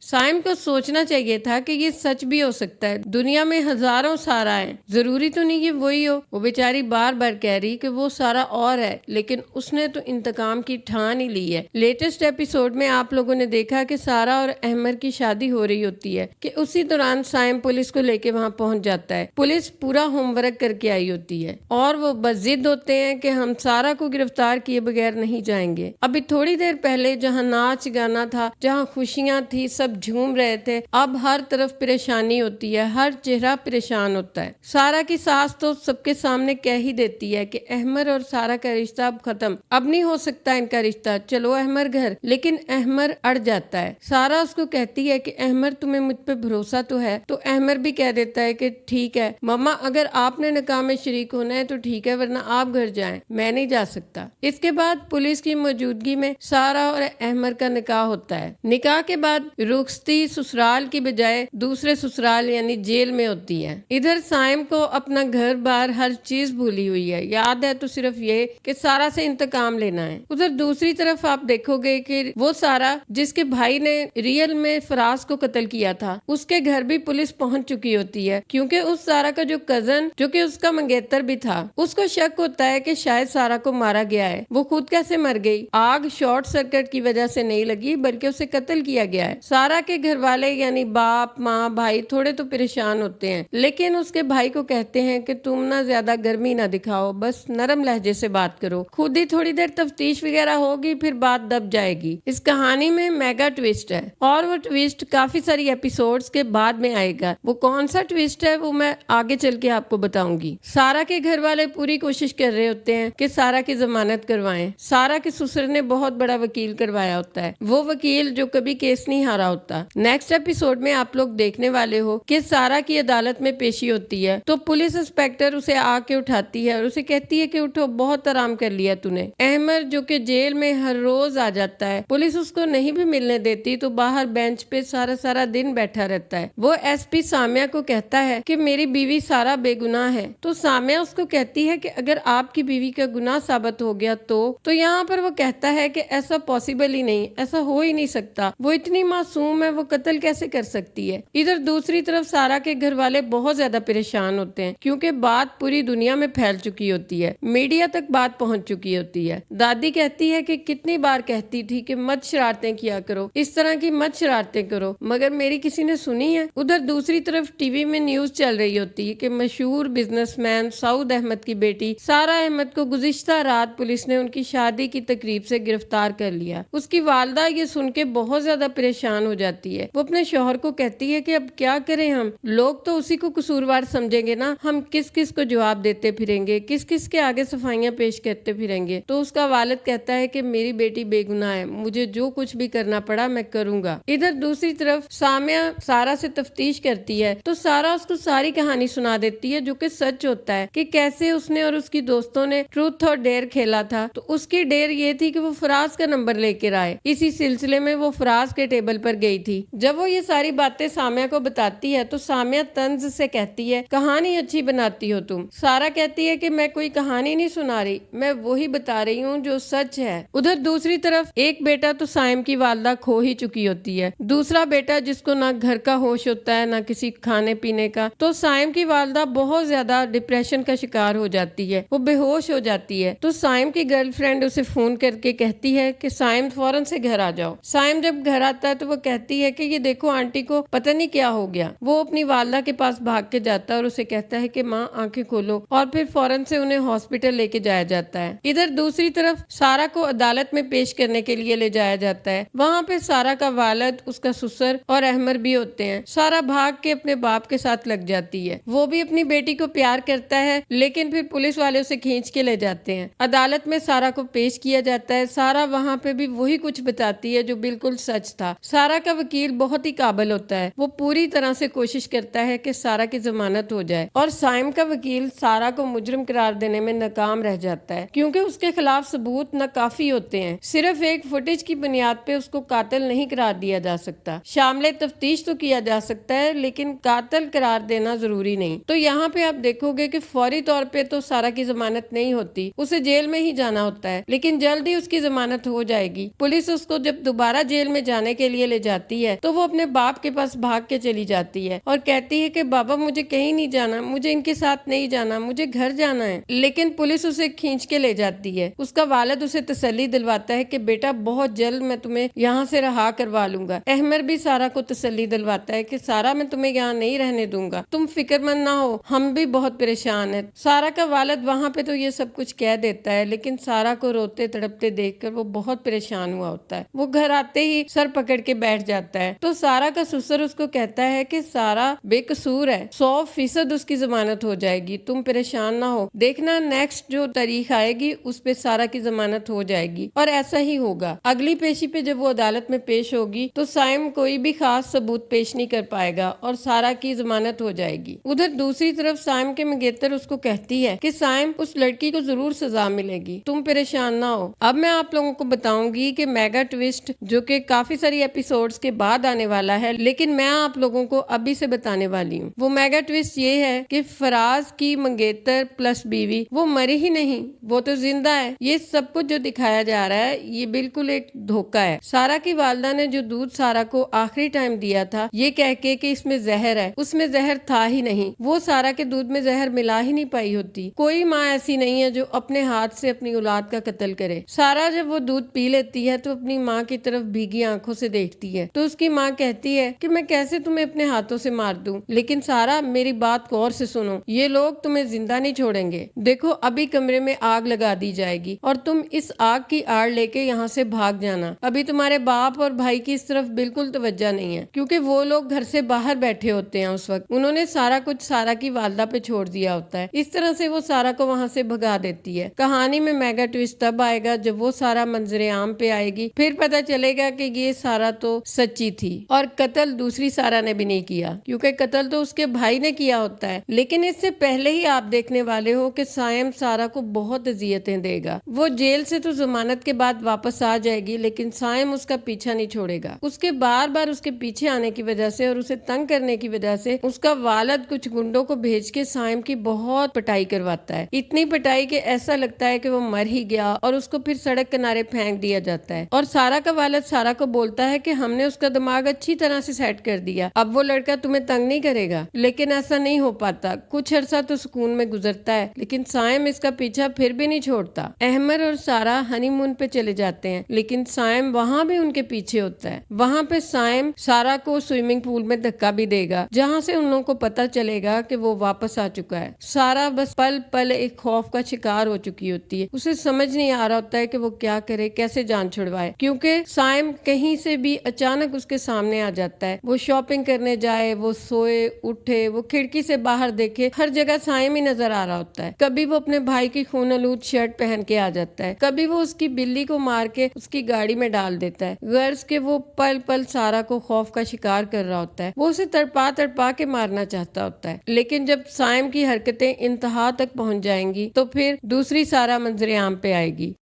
साइम को सोचना चाहिए था कि ये सच भी हो सकता है, दुनिया में हजारों सारा है, जरूरी तो नहीं कि वही हो। वो बेचारी बार बार कह रही कि वो सारा और है, लेकिन उसने तो इंतकाम की ठान ही ली है। लेटेस्ट एपिसोड में आप लोगों ने देखा कि सारा और अहमर की शादी हो रही होती है कि उसी दौरान साइम पुलिस को लेके वहां पहुंच जाता है। पुलिस पूरा होमवर्क करके आई होती है और वो बस जिद होते हैं कि हम सारा को गिरफ्तार किए बगैर नहीं जाएंगे। अभी थोड़ी देर पहले जहाँ नाच गाना था, जहाँ खुशियां थी, सब झूम रहे थे, अब हर तरफ परेशानी होती है, हर चेहरा परेशान होता है। सारा की सास तो सबके सामने कह ही देती है कि अहमर और सारा का रिश्ता अब खत्म, अब नहीं हो सकता इनका रिश्ता, चलो अहमर घर। लेकिन अहमर अड़ जाता है। सारा उसको कहती है कि अहमर तुम्हें मुझ पे भरोसा तो है, तो अहमर भी कह देता है कि ठीक है मम्मा, अगर आपने निकाह में शरीक होना है तो ठीक है, वरना आप घर जाएं, मैं नहीं जा सकता। इसके बाद पुलिस की मौजूदगी में सारा और अहमर का निकाह होता है। निकाह के बाद रुखसती ससुराल की बजाय दूसरे ससुराल यानी जेल में होती है। इधर साइम को अपना घर बार हर चीज भूली हुई है, याद है तो सिर्फ ये कि सारा से इंतकाम लेना है। उधर दूसरी तरफ आप देखोगे कि वो सारा जिसके भाई ने रियल में फराज को कत्ल किया था, उसके घर भी पुलिस पहुंच चुकी होती है, क्योंकि उस सारा का जो कजन जो कि उसका मंगेतर भी था, उसको शक होता है कि शायद सारा को मारा गया है। वो खुद कैसे मर गई? आग शॉर्ट सर्किट की वजह से नहीं लगी, बल्कि उसे कत्ल किया गया है। सारा के घर वाले यानी बाप माँ भाई थोड़े तो परेशान होते हैं, लेकिन उसके भाई को कहते हैं कि तुम ना ज्यादा गर्मी ना दिखाओ, बस नरम लहजे से बात करो, खुद ही थोड़ी देर तफ्तीश वगैरह होगी, फिर बात दब जाएगी। इस कहानी में मेगा ट्विस्ट है और वो ट्विस्ट काफी सारी एपिसोड्स के बाद में आएगा। वो कौन सा ट्विस्ट है वो मैं आगे चल के आपको बताऊंगी। सारा के घर वाले पूरी कोशिश कर रहे होते हैं कि सारा की जमानत करवाएं। सारा के ससुर ने बहुत बड़ा वकील करवाया होता है, वो वकील जो कभी केस नहीं हारा होता। नेक्स्ट एपिसोड में आप लोग देखने वाले हो कि सारा की अदालत में पेशी होती है, तो पुलिस इंस्पेक्टर उसे आके उठाती है और उसे कहती है कि उठो, बहुत आराम कर लिया तूने। अहमर जो कि जेल में हर रोज आ जाता है, पुलिस उसको नहीं भी मिलने देती तो बाहर बेंच पे सारा सारा दिन बैठा रहता है। वो एसपी सामिया को कहता है कि मेरी बीवी सारा बेगुनाह है, तो सामिया उसको कहती है कि अगर आपकी बीवी का गुनाह साबित हो गया तो यहाँ पर वो कहता है कि ऐसा पॉसिबल ही नहीं, ऐसा हो ही नहीं सकता, वो इतनी मासूम है, वो कत्ल कैसे कर सकती है। इधर दूसरी तरफ सारा के घर वाले बहुत ज्यादा परेशान होते हैं, क्योंकि बात पूरी दुनिया में फैल चुकी होती है, मीडिया तक बात पहुंच चुकी होती है। दादी कहती है कि कितनी बार कहती थी कि मत शरारतें किया करो, इस तरह की मत शरारतें करो, मगर मेरी किसी ने सुनी है। उधर दूसरी तरफ टीवी में न्यूज चल रही होती है कि मशहूर बिजनेसमैन सऊद अहमद की बेटी सारा अहमद को गुज़िश्ता रात पुलिस ने उनकी शादी की तकरीब से गिरफ्तार कर लिया। उसकी वालदा ये सुन के बहुत ज्यादा परेशान हो जाती है। वो अपने शौहर को कहती है कि अब क्या करें हम, लोग तो उसी को कसूरवार समझेंगे ना, हम किस किस को जवाब देते फिरेंगे, किस किस के आगे सफाइयां पेश करते फिरेंगे। तो उसका वालिद कहता है कि मेरी बेटी बेगुनाह है, मुझे जो कुछ भी करना पड़ा मैं करूंगा। इधर दूसरी तरफ सामिया सारा से तफ्तीश करती है, तो सारा उसको सारी कहानी सुना देती है जो कि सच होता है कि कैसे उसने और उसकी दोस्तों ने ट्रूथ और डेयर खेला था। तो उसकी डेयर ये थी कि वो फराज का नंबर लेकर आए। इसी सिलसिले में वो फराज के टेबल पर गई थी। जब वो ये सारी बातें सामिया को बताती है तो सामिया तंज से कहती है कहानी अच्छी बनाती हो तुम। सारा कहती है कि मैं कोई कहानी नहीं सुना रही, मैं वही बता रही हूँ जो सच है। उधर दूसरी तरफ एक बेटा तो साइम की वालदा खो ही चुकी होती है, दूसरा बेटा जिसको ना घर का होश होता है ना किसी खाने पीने का। तो साइम की वालदा बहुत ज्यादा डिप्रेशन का शिकार हो जाती है, वो बेहोश हो जाती है। तो साइम की गर्लफ्रेंड उसे फोन करके कहती है कि साइम फौरन से घर आ जाओ। साइम जब घर आता है तो वो कहती है कि ये देखो आंटी को पता नहीं क्या हो गया। वो अपनी वालदा के पास भाग के जाता है और उसे कहता है कि माँ आंखें खोलो, और फिर फौरन से उन्हें हॉस्पिटल लेके जाया जाता है। इधर दूसरी तरफ सारा को अदालत में पेश करने के लिए ले जाया जाता है। वहाँ पे सारा का वालिद, उसका ससुर और अहमर भी होते हैं। सारा भाग के अपने बाप के साथ लग जाती है। वो भी अपनी बेटी को प्यार करता है, लेकिन फिर पुलिस वाले उसे खींच के ले जाते हैं। अदालत में सारा को पेश किया जाता है। सारा वहाँ पे भी वही कुछ बताती है जो बिल्कुल सच था। सारा का वकील बहुत ही काबिल होता है, वो पूरी तरह से कोशिश करता है कि सारा की जमानत हो जाए, और साइम का वकील सारा को मुजरिम करार देने में नाकाम रह जाता है, क्योंकि उसके खिलाफ सबूत न काफी होते हैं। सिर्फ एक फुटेज की बुनियाद पे उसको कातिल नहीं करार दिया जा सकता। शामिल तफ्तीश तो किया जा सकता है, लेकिन कातिल करार देना जरूरी नहीं। तो यहाँ पे आप देखोगे कि फौरी तौर पे तो सारा की जमानत नहीं होती, उसे जेल में ही जाना होता है, लेकिन जल्द ही उसकी जमानत हो जाएगी। पुलिस उसको जब दोबारा जेल में जाने के लिए ले जाती जाती है तो वो अपने बाप के पास भाग के चली जाती है और कहती है कि बाबा मुझे कहीं नहीं जाना, मुझे इनके साथ नहीं जाना, मुझे घर जाना है। लेकिन पुलिस उसे खींच के ले जाती है। उसका वालिद उसे तसल्ली दिलवाता है कि बेटा बहुत जल्द मैं तुम्हें यहाँ से रहा करवा लूंगा। अहमर भी सारा को तसल्ली दिलवाता है कि सारा मैं तुम्हें यहाँ नहीं रहने दूंगा, तुम फिक्रमंद ना हो, हम भी बहुत परेशान है। सारा का वालिद वहाँ पे तो ये सब कुछ कह देता है, लेकिन सारा को रोते तड़पते देखकर वो बहुत परेशान हुआ होता है। वो घर आते ही सर पकड़ के बैठ जाता है तो सारा का ससुर उसको कहता है कि सारा बेकसूर है, 100% उसकी जमानत हो जाएगी, तुम परेशान ना हो, देखना नेक्स्ट जो तारीख आएगी उस पे सारा की जमानत हो जाएगी। और ऐसा ही होगा। अगली पेशी पे जब वो अदालत में पेश होगी तो साइम कोई भी खास सबूत पेश नहीं कर पाएगा और सारा की जमानत हो जाएगी। उधर दूसरी तरफ साइम के मंगेतर उसको कहती है कि साइम उस लड़की को जरूर सजा मिलेगी, तुम परेशान ना हो। अब मैं आप लोगों को बताऊंगी कि मेगा ट्विस्ट जो कि काफी सारी एपिसोड्स के बाद आने वाला है, लेकिन मैं आप लोगों को अभी से बताने वाली हूँ। वो मेगा ट्विस्ट ये है कि फराज की मंगेतर प्लस बीवी वो मरी ही नहीं, वो तो जिंदा है। ये सब कुछ जो दिखाया जा रहा है ये बिल्कुल एक धोखा है। सारा की वालदा ने जो दूध सारा को आखिरी टाइम दिया था ये कह के कि इसमें जहर है, उसमें जहर था ही नहीं। वो सारा के दूध में जहर मिला ही नहीं पाई होती। कोई माँ ऐसी नहीं है जो अपने हाथ से अपनी औलाद का कत्ल करे। सारा जब वो दूध पी लेती है तो अपनी माँ की तरफ भीगी आंखों से देखती है तो उसकी माँ कहती है कि मैं कैसे तुम्हें अपने हाथों से मार दूं, लेकिन सारा मेरी बात गौर से सुनो, ये लोग तुम्हें जिंदा नहीं छोड़ेंगे। देखो अभी कमरे में आग लगा दी जाएगी और तुम इस आग की आड़ लेके यहाँ से भाग जाना। अभी तुम्हारे बाप और भाई की इस तरफ बिल्कुल तवज्जो नहीं है क्योंकि वो लोग घर से बाहर बैठे होते हैं। उस वक्त उन्होंने सारा कुछ सारा की वालदा पे छोड़ दिया होता है। इस तरह से वो सारा को वहाँ से भगा देती है। कहानी में मेगा ट्विस्ट तब आएगा जब वो सारा मंजरे आम पे आएगी, फिर पता चलेगा कि ये सारा तो सच्ची थी और कत्ल दूसरी सारा ने भी नहीं किया क्योंकि कत्ल तो उसके भाई ने किया होता है। लेकिन इससे पहले ही आप देखने वाले हो कि साइम सारा को बहुत अजियतें देगा। वो जेल से तो जमानत के बाद वापस आ जाएगी लेकिन साइम उसका पीछा नहीं छोड़ेगा। उसके बार बार उसके पीछे आने की वजह से और उसे तंग करने की वजह से उसका वालिद कुछ गुंडों को भेज के साइम की बहुत पिटाई करवाता है। इतनी पिटाई कि ऐसा लगता है कि वो मर ही गया और उसको फिर सड़क किनारे फेंक दिया जाता है। और सारा का वालिद सारा को बोलता है कि हमने उसका दिमाग अच्छी तरह से सेट कर दिया, अब वो लड़का तुम्हें तंग नहीं करेगा। लेकिन ऐसा नहीं हो पाता। कुछ अरसा तो सुकून में गुजरता है लेकिन साइम इसका पीछा फिर भी नहीं छोड़ता। अहमर और सारा हनीमून पे चले जाते हैं लेकिन साइम वहाँ भी उनके पीछे होता है। वहाँ पे साइम सारा को स्विमिंग पूल में धक्का भी देगा जहाँ से उन लोगों को पता चलेगा कि वो वापस आ चुका है। सारा बस पल पल एक खौफ का शिकार हो चुकी होती है। उसे समझ नहीं आ रहा होता है कि वो क्या करे, कैसे जान छुड़वाए, क्योंकि साइम कहीं से भी अचानक उसके सामने आ जाता है। वो शॉपिंग करने जाए, वो सोए उठे, वो खिड़की से बाहर देखे, हर जगह साइम ही नजर आ रहा होता है। कभी वो अपने भाई की खून-आलूद शर्ट पहन के आ जाता है, कभी वो उसकी बिल्ली को मार के उसकी गाड़ी में डाल देता है। गर्ज के वो पल पल सारा को खौफ का शिकार कर रहा होता है। वो उसे तड़पा तड़पा के मारना चाहता होता है लेकिन जब साइम की हरकतें इंतहा तक पहुंच जाएंगी तो फिर दूसरी सारा मंजरे आम पे आएगी।